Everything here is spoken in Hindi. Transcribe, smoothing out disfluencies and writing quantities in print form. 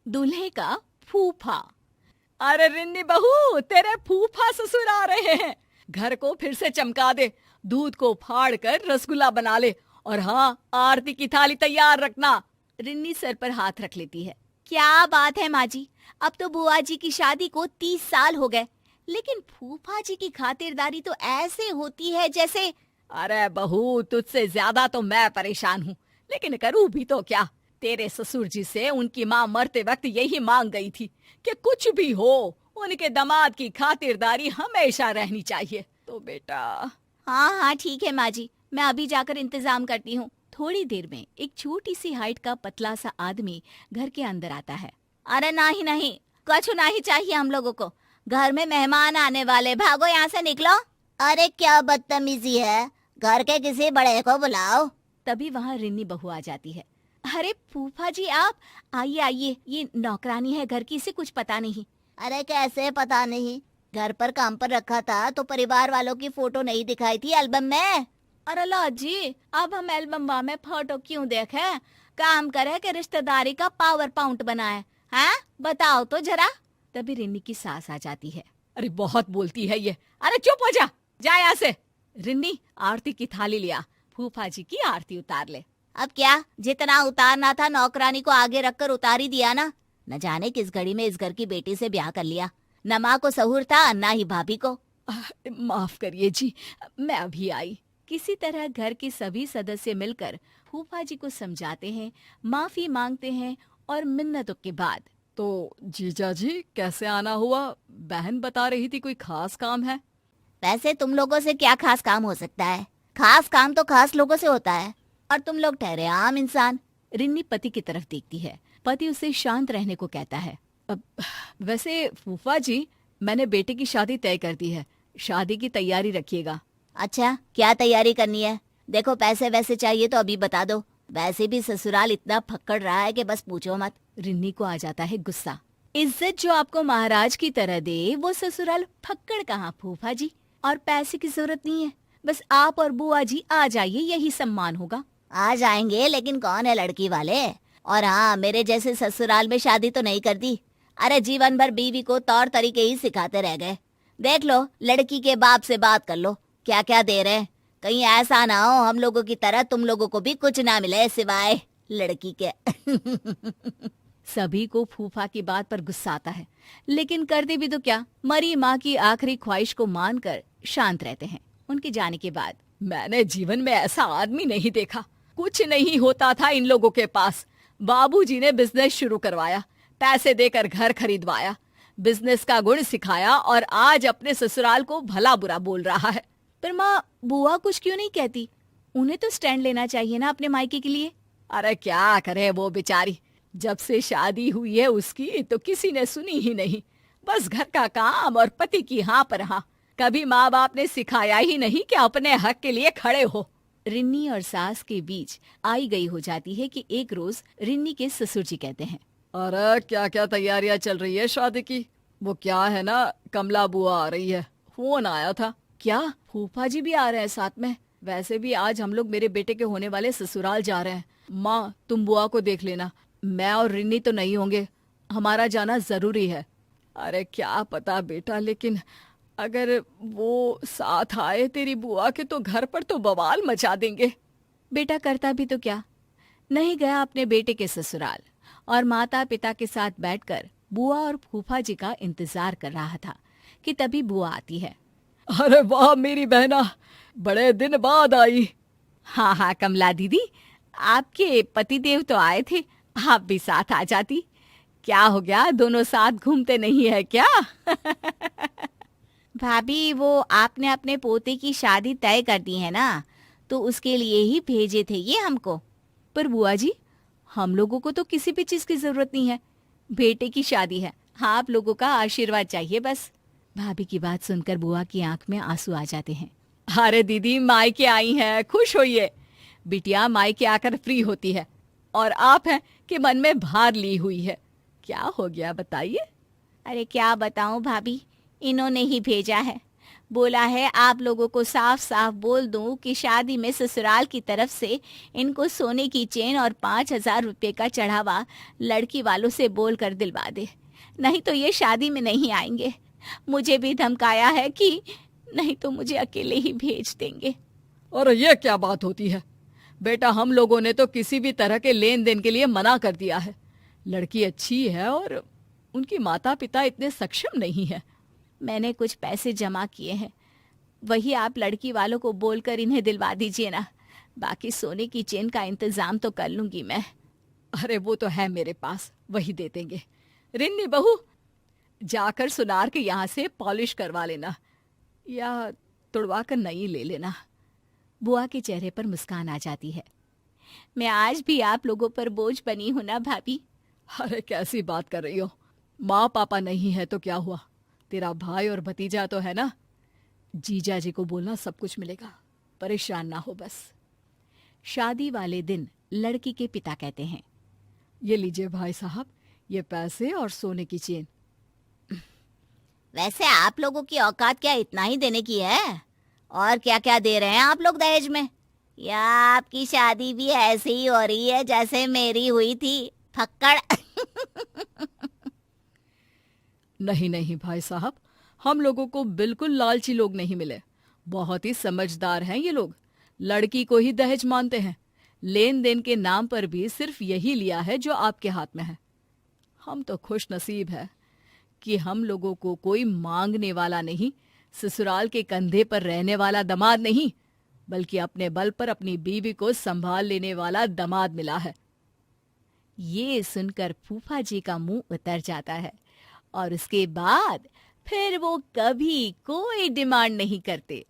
दूल्हे का फूफा। अरे रिन्नी बहू, तेरे फूफा ससुर आ रहे हैं। घर को फिर से चमका दे, दूध को फाड़ कर रसगुल्ला बना ले, और हाँ, आरती की थाली तैयार रखना। रिन्नी सर पर हाथ रख लेती है। क्या बात है माँ जी, अब तो बुआ जी की शादी को 30 साल हो गए, लेकिन फूफा जी की खातिरदारी तो ऐसे होती है जैसे। अरे बहू, तुझसे ज्यादा तो मैं परेशान हूँ, लेकिन करूँ भी तो क्या। तेरे ससुर जी से उनकी माँ मरते वक्त यही मांग गई थी कि कुछ भी हो, उनके दामाद की खातिरदारी हमेशा रहनी चाहिए। तो बेटा। हाँ हाँ ठीक है माँ जी, मैं अभी जाकर इंतजाम करती हूँ। थोड़ी देर में एक छोटी सी हाइट का पतला सा आदमी घर के अंदर आता है। अरे नहीं नहीं, कुछ नहीं चाहिए हम लोगों को, घर में मेहमान आने वाले, भागो यहाँ से निकलो। अरे क्या बदतमीजी है, घर के किसी बड़े को बुलाओ। तभी वहाँ रिन्नी बहू आ जाती है। अरे फूफा जी आप, आइए आइए, ये नौकरानी है घर की, इसे कुछ पता नहीं। अरे कैसे पता नहीं, घर पर काम पर रखा था तो परिवार वालों की फोटो नहीं दिखाई थी एल्बम में। अरे ला जी, अब हम एल्बम में फोटो क्यों देखे, काम करे कि रिश्तेदारी का पावर पॉइंट बनाए, हैं? बताओ तो जरा। तभी रिन्नी की सास आ जाती है। अरे बहुत बोलती है ये, अरे चुप हो जा, जा यहाँ से। रिन्नी, आरती की थाली लिया, फूफा जी की आरती उतार ले। अब क्या, जितना उतारना था नौकरानी को आगे रखकर उतार ही दिया ना। न जाने किस घड़ी में इस घर की बेटी से ब्याह कर लिया, न माँ को सहूर था न ही भाभी को। माफ करिए जी, मैं अभी आई। किसी तरह घर के सभी सदस्य मिलकर फूफा जी को समझाते हैं, माफी मांगते हैं, और मिन्नतों के बाद। तो जीजा जी कैसे आना हुआ, बहन बता रही थी कोई खास काम है। वैसे तुम लोगों से क्या खास काम हो सकता है, खास काम तो खास लोगों से होता है, और तुम लोग ठहरे आम इंसान। रिन्नी पति की तरफ देखती है। पति उसे शांत रहने को कहता है। अब वैसे फूफा जी, मैंने बेटे की शादी तय कर दी है, शादी की तैयारी रखिएगा। अच्छा, क्या तैयारी करनी है? देखो पैसे वैसे चाहिए तो अभी बता दो, वैसे भी ससुराल इतना फक्कड़ रहा है कि बस पूछो मत। रिन्नी को आ जाता है गुस्सा। इज्जत जो आपको महाराज की तरह दे, वो ससुराल फक्कड़ कहाँ फूफा जी, और पैसे की जरूरत नहीं है, बस आप और बुआ जी आ जाइए, यही सम्मान होगा। आ जाएंगे, लेकिन कौन है लड़की वाले? और हाँ, मेरे जैसे ससुराल में शादी तो नहीं कर दी। अरे जीवन भर बीवी को तौर तरीके ही सिखाते रह गए। देख लो, लड़की के बाप से बात कर लो, क्या क्या दे रहे हैं। कहीं ऐसा ना हो हम लोगों की तरह तुम लोगों को भी कुछ ना मिले सिवाय लड़की के। सभी को फूफा की बात पर गुस्सा आता है, लेकिन करते भी तो क्या, मरी माँ की आखिरी ख्वाहिश को मानकर शांत रहते हैं। उनके जाने के बाद मैंने जीवन में ऐसा आदमी नहीं देखा, कुछ नहीं होता था इन लोगों के पास। बाबूजी ने बिजनेस शुरू करवाया, पैसे देकर घर खरीदवाया, बिजनेस का गुण सिखाया, और आज अपने ससुराल को भला बुरा बोल रहा है। पर माँ, बुआ कुछ क्यों नहीं कहती? उन्हें तो स्टैंड लेना चाहिए ना अपने मायके के लिए। अरे क्या करे वो बेचारी, जब से शादी हुई है उसकी तो किसी ने सुनी ही नहीं, बस घर का काम और पति की हाँ पर हाँ। कभी माँ बाप ने सिखाया ही नहीं कि अपने हक के लिए खड़े हो। रिन्नी और सास के बीच आई गई हो जाती है कि एक रोज रिन्नी के ससुर जी कहते हैं, अरे क्या क्या तैयारियां चल रही है शादी की, वो क्या है ना, कमला बुआ आ रही है, फोन आया था। क्या फूफा जी भी आ रहे हैं साथ में? वैसे भी आज हम लोग मेरे बेटे के होने वाले ससुराल जा रहे हैं। माँ, तुम बुआ को देख लेना, मैं और रिन्नी तो नहीं होंगे, हमारा जाना जरूरी है। अरे क्या पता बेटा, लेकिन अगर वो साथ आए तेरी बुआ के तो घर पर तो बवाल मचा देंगे। बेटा करता भी तो क्या, नहीं गया अपने बेटे के ससुराल, और माता पिता के साथ बैठकर बुआ और फूफा जी का इंतजार कर रहा था कि तभी बुआ आती है। अरे वाह मेरी बहना, बड़े दिन बाद आई। हाँ हाँ कमला दीदी, आपके पतिदेव तो आए थे, आप भी साथ आ जाती। क्या हो गया, दोनों साथ घूमते नहीं है क्या? भाभी, वो आपने अपने पोते की शादी तय कर दी है ना, तो उसके लिए ही भेजे थे ये हमको। पर बुआ जी, हम लोगों को तो किसी भी चीज की जरूरत नहीं है, बेटे की शादी है, हाँ आप लोगों का आशीर्वाद चाहिए बस। भाभी की बात सुनकर बुआ की आंख में आंसू आ जाते हैं। अरे दीदी, मायके आई हैं, खुश होइए। बिटिया मायके आकर फ्री होती है, और आप हैं कि मन में भार ली हुई है। क्या हो गया बताइए? अरे क्या बताऊं भाभी, इन्होंने ही भेजा है। बोला है आप लोगों को साफ साफ बोल दूं कि शादी में ससुराल की तरफ से इनको सोने की चेन और 5,000 रुपये का चढ़ावा लड़की वालों से बोल कर दिलवा दे, नहीं तो ये शादी में नहीं आएंगे। मुझे भी धमकाया है कि नहीं तो मुझे अकेले ही भेज देंगे। और ये क्या बात होती है बेटा, हम लोगों ने तो किसी भी तरह के लेन देन के लिए मना कर दिया है। लड़की अच्छी है और उनकी माता पिता इतने सक्षम नहीं है। मैंने कुछ पैसे जमा किए हैं, वही आप लड़की वालों को बोलकर इन्हें दिलवा दीजिए ना। बाकी सोने की चेन का इंतजाम तो कर लूंगी मैं। अरे वो तो है मेरे पास, वही दे देंगे। रिन्नी बहू, जाकर सुनार के यहाँ से पॉलिश करवा लेना या तुड़वा कर नई ले लेना। बुआ के चेहरे पर मुस्कान आ जाती है। मैं आज भी आप लोगों पर बोझ बनी हूं ना भाभी। अरे कैसी बात कर रही हो, माँ पापा नहीं है तो क्या हुआ, तेरा भाई और भतीजा तो है ना। जीजा जी को बोलना सब कुछ मिलेगा, परेशान ना हो बस। शादी वाले दिन लड़की के पिता कहते हैं, ये लीजिए भाई साहब, ये पैसे और सोने की चेन। वैसे आप लोगों की औकात क्या इतना ही देने की है? और क्या क्या दे रहे हैं आप लोग दहेज में? या आपकी शादी भी ऐसे ही हो रही है जैसे मेरी हुई थी, फक्कड़? नहीं नहीं भाई साहब, हम लोगों को बिल्कुल लालची लोग नहीं मिले। बहुत ही समझदार हैं ये लोग, लड़की को ही दहेज मानते हैं। लेन देन के नाम पर भी सिर्फ यही लिया है जो आपके हाथ में है। हम तो खुश नसीब है कि हम लोगों को कोई मांगने वाला नहीं, ससुराल के कंधे पर रहने वाला दामाद नहीं, बल्कि अपने बल पर अपनी बीवी को संभाल लेने वाला दामाद मिला है। ये सुनकर फूफा जी का मुंह उतर जाता है और उसके बाद फिर वो कभी कोई डिमांड नहीं करते